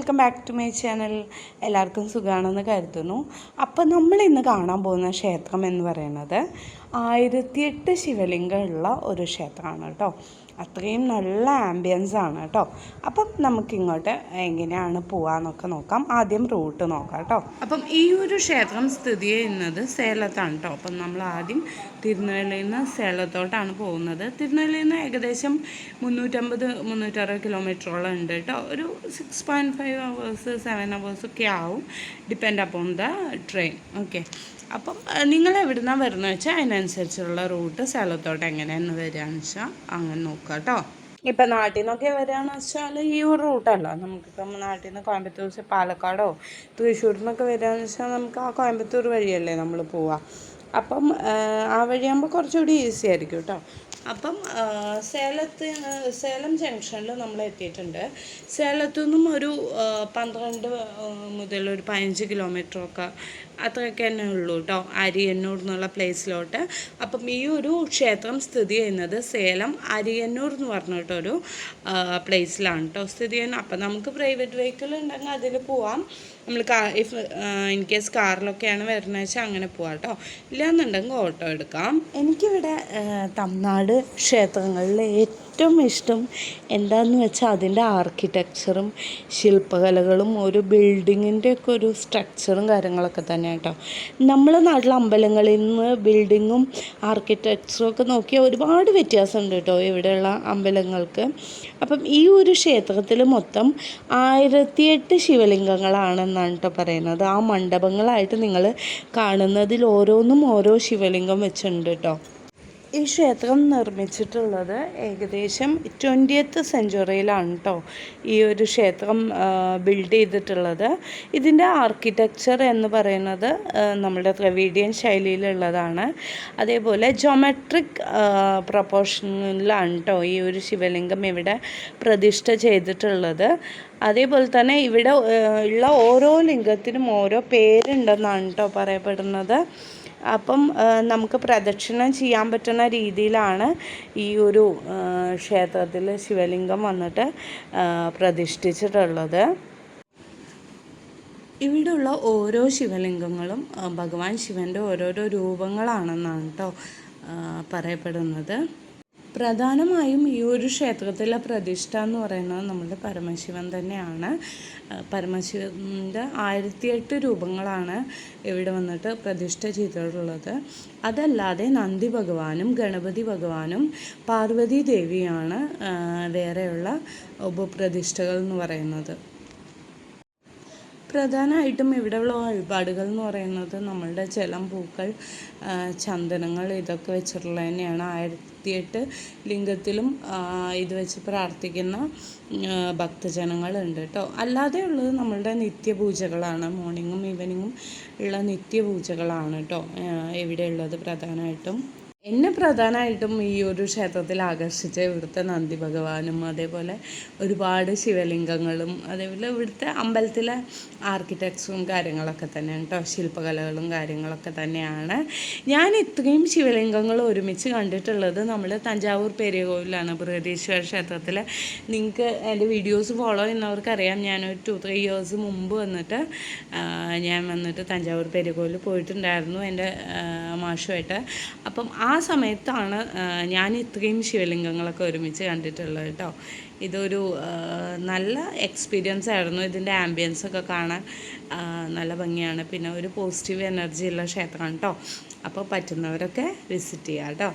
Welcome back to my channel. എല്ലാവർക്കും സുഖമാണെന്ന് കരുതുന്നു. അപ്പോൾ നമ്മളിന്ന് കാണാൻ പോകുന്ന ക്ഷേത്രം എന്ന് പറയുന്നത് 1008 ശിവലിംഗമുള്ള ഒരു ക്ഷേത്രമാണ് കേട്ടോ. അത്രയും നല്ല ആംബിയൻസ് ആണ് കേട്ടോ. അപ്പം നമുക്കിങ്ങോട്ട് എങ്ങനെയാണ് പോകാമെന്നൊക്കെ നോക്കാം. ആദ്യം റൂട്ട് നോക്കാം കേട്ടോ. അപ്പം ഈ ഒരു ക്ഷേത്രം സ്ഥിതി ചെയ്യുന്നത് സേലത്താണ് കേട്ടോ. അപ്പം നമ്മൾ ആദ്യം തിരുനെല്ലിയിൽ നിന്ന് സേലത്തോട്ടാണ് പോകുന്നത്. തിരുനെല്ലിയിൽ നിന്ന് ഏകദേശം 360 കിലോമീറ്ററോളം ഉണ്ട് കേട്ടോ. ഒരു 6.5 hours 7 hours ഒക്കെ ആവും, depend upon the train. Okay, അപ്പം നിങ്ങൾ എവിടുന്നാണ് വരുന്നത് വെച്ചാൽ അതിനനുസരിച്ചുള്ള റൂട്ട് സ്ഥലത്തോട്ട് എങ്ങനെയാണ് വരികയെന്ന് വെച്ചാൽ അങ്ങനെ നോക്കുക കേട്ടോ. ഇപ്പം നാട്ടിൽ നിന്നൊക്കെ വരികയാണെന്ന് വെച്ചാൽ ഈ ഒരു റൂട്ടല്ല. നമുക്കിപ്പം നാട്ടിൽ നിന്ന് കോയമ്പത്തൂർ പാലക്കാടോ തൃശ്ശൂരിൽ നിന്നൊക്കെ വരികയെന്ന് വെച്ചാൽ നമുക്ക് ആ കോയമ്പത്തൂർ വഴിയല്ലേ നമ്മൾ പോവുക. അപ്പം ആ വഴിയാകുമ്പോൾ കുറച്ചുകൂടി ഈസി ആയിരിക്കും കേട്ടോ. അപ്പം സേലം ജംഗ്ഷനിൽ നമ്മൾ എത്തിയിട്ടുണ്ട്. സേലത്തു നിന്നും ഒരു 12 മുതൽ ഒരു 15 കിലോമീറ്ററൊക്കെ അത്രയൊക്കെ തന്നെ ഉള്ളൂ കേട്ടോ, അരിയന്നൂർ എന്നുള്ള പ്ലേസിലോട്ട്. അപ്പം ഈ ഒരു ക്ഷേത്രം സ്ഥിതി ചെയ്യുന്നത് സേലം അരിയന്നൂർ എന്ന് പറഞ്ഞിട്ടൊരു പ്ലേസിലാണ് കേട്ടോ സ്ഥിതി ചെയ്യുന്നത്. അപ്പം നമുക്ക് പ്രൈവറ്റ് വെഹിക്കിൾ ഉണ്ടെങ്കിൽ അതിൽ പോവാം. നമ്മൾ ഇൻ കേസ് കാറിലൊക്കെയാണ് വരുന്നത് വെച്ചാൽ അങ്ങനെ പോവാം കേട്ടോ. ഇല്ലയെന്നുണ്ടെങ്കിൽ ഓട്ടോ എടുക്കാം. എനിക്കിവിടെ തമിഴ്നാട് ക്ഷേത്രങ്ങളിൽ ഏറ്റവും ഇഷ്ടം എന്താണെന്ന് വെച്ചാൽ അതിൻ്റെ ആർക്കിടെക്ചറും ശില്പകലകളും ഒരു ബിൽഡിങ്ങിൻ്റെ ഒക്കെ ഒരു സ്ട്രക്ചറും കാര്യങ്ങളൊക്കെ തന്നെ കേട്ടോ. നമ്മളെ നാട്ടിലെ അമ്പലങ്ങളിൽ നിന്ന് ബിൽഡിങ്ങും ആർക്കിടെക്ചറും ഒക്കെ നോക്കിയാൽ ഒരുപാട് വ്യത്യാസമുണ്ട് കേട്ടോ ഇവിടെയുള്ള അമ്പലങ്ങൾക്ക്. അപ്പം ഈ ഒരു ക്ഷേത്രത്തിൽ മൊത്തം 1008 ശിവലിംഗങ്ങളാണെന്നാണ് കേട്ടോ പറയുന്നത്. ആ മണ്ഡപങ്ങളായിട്ട് നിങ്ങൾ കാണുന്നതിൽ ഓരോന്നും ഓരോ ശിവലിംഗം വെച്ചിട്ടുണ്ട് കേട്ടോ. ഈ ക്ഷേത്രം നിർമ്മിച്ചിട്ടുള്ളത് ഏകദേശം 20th സെഞ്ച്വറിയിലാണ് കേട്ടോ ഈ ഒരു ക്ഷേത്രം ബിൽഡ് ചെയ്തിട്ടുള്ളത്. ഇതിൻ്റെ ആർക്കിടെക്ചർ എന്ന് പറയുന്നത് നമ്മുടെ ദ്രവീഡിയൻ ശൈലിയിലുള്ളതാണ്. അതേപോലെ ജോമെട്രിക് പ്രൊപ്പോർഷനിലാണ് കേട്ടോ ഈ ഒരു ശിവലിംഗം ഇവിടെ പ്രതിഷ്ഠ ചെയ്തിട്ടുള്ളത്. അതേപോലെ തന്നെ ഇവിടെ ഉള്ള ഓരോ ലിംഗത്തിനും ഓരോ പേരുണ്ടെന്നാണ് കേട്ടോ പറയപ്പെടുന്നത്. അപ്പം നമുക്ക് പ്രദക്ഷിണം ചെയ്യാൻ പറ്റുന്ന രീതിയിലാണ് ഈ ഒരു ക്ഷേത്രത്തിൽ ശിവലിംഗം വന്നിട്ട് പ്രതിഷ്ഠിച്ചിട്ടുള്ളത്. ഇവിടെയുള്ള ഓരോ ശിവലിംഗങ്ങളും ഭഗവാൻ ശിവൻ്റെ ഓരോരോ രൂപങ്ങളാണെന്നാണ് കേട്ടോ പറയപ്പെടുന്നത്. പ്രധാനമായും ഈ ഒരു ക്ഷേത്രത്തിലെ പ്രതിഷ്ഠ എന്ന് പറയുന്നത് നമ്മുടെ പരമശിവൻ തന്നെയാണ്. പരമശിവൻ്റെ 1008 രൂപങ്ങളാണ് ഇവിടെ വന്നിട്ട് പ്രതിഷ്ഠ ചെയ്തിട്ടുള്ളത്. അതല്ലാതെ നന്ദി ഭഗവാനും ഗണപതി ഭഗവാനും പാർവതി ദേവിയാണ് വേറെയുള്ള ഉപപ്രതിഷ്ഠകൾ എന്ന് പറയുന്നത്. പ്രധാനമായിട്ടും ഇവിടെയുള്ള വഴിപാടുകൾ എന്ന് പറയുന്നത് നമ്മളുടെ ജലം, പൂക്കൾ, ചന്ദനങ്ങൾ ഇതൊക്കെ വെച്ചിട്ടുള്ള തന്നെയാണ്. 1008 ലിംഗത്തിലും ഇത് വെച്ച് പ്രാർത്ഥിക്കുന്ന ഭക്തജനങ്ങളുണ്ട് കേട്ടോ. അല്ലാതെ ഉള്ളത് നമ്മളുടെ നിത്യപൂജകളാണ്. മോർണിംഗും ഈവനിങ്ങും ഉള്ള നിത്യപൂജകളാണ് കേട്ടോ ഇവിടെയുള്ളത്. എന്നെ പ്രധാനമായിട്ടും ഈ ഒരു ക്ഷേത്രത്തിൽ ആകർഷിച്ച ഇവിടുത്തെ നന്ദി ഭഗവാനും അതേപോലെ ഒരുപാട് ശിവലിംഗങ്ങളും അതേപോലെ ഇവിടുത്തെ അമ്പലത്തിലെ ആർക്കിടെക്ചറും കാര്യങ്ങളൊക്കെ തന്നെയാണ് കേട്ടോ. ശില്പകലകളും കാര്യങ്ങളൊക്കെ തന്നെയാണ്. ഞാൻ ഇത്രയും ശിവലിംഗങ്ങൾ ഒരുമിച്ച് കണ്ടിട്ടുള്ളത് നമ്മൾ തഞ്ചാവൂർ പെരിയ കോവിലാണ്, ബൃഹദീശ്വര ക്ഷേത്രത്തിൽ. നിങ്ങൾക്ക് എൻ്റെ വീഡിയോസ് ഫോളോ ചെയ്യുന്നവർക്കറിയാം, ഞാനൊരു 2-3 years മുമ്പ് ഞാൻ വന്നിട്ട് തഞ്ചാവൂർ പെരിയ കോവിൽ പോയിട്ടുണ്ടായിരുന്നു എൻ്റെ മാഷുമായിട്ട്. അപ്പം ആ സമയത്താണ് ഞാൻ ഇത്രയും ശിവലിംഗങ്ങളൊക്കെ ഒരുമിച്ച് കണ്ടിട്ടുള്ളത് കേട്ടോ. ഇതൊരു നല്ല എക്സ്പീരിയൻസ് ആയിരുന്നു. ഇതിൻ്റെ ആംബിയൻസൊക്കെ കാണാൻ നല്ല ഭംഗിയാണ്. പിന്നെ ഒരു പോസിറ്റീവ് എനർജി ഉള്ള ക്ഷേത്രമാണ് കേട്ടോ. അപ്പോൾ പറ്റുന്നവരൊക്കെ വിസിറ്റ് ചെയ്യാം കേട്ടോ.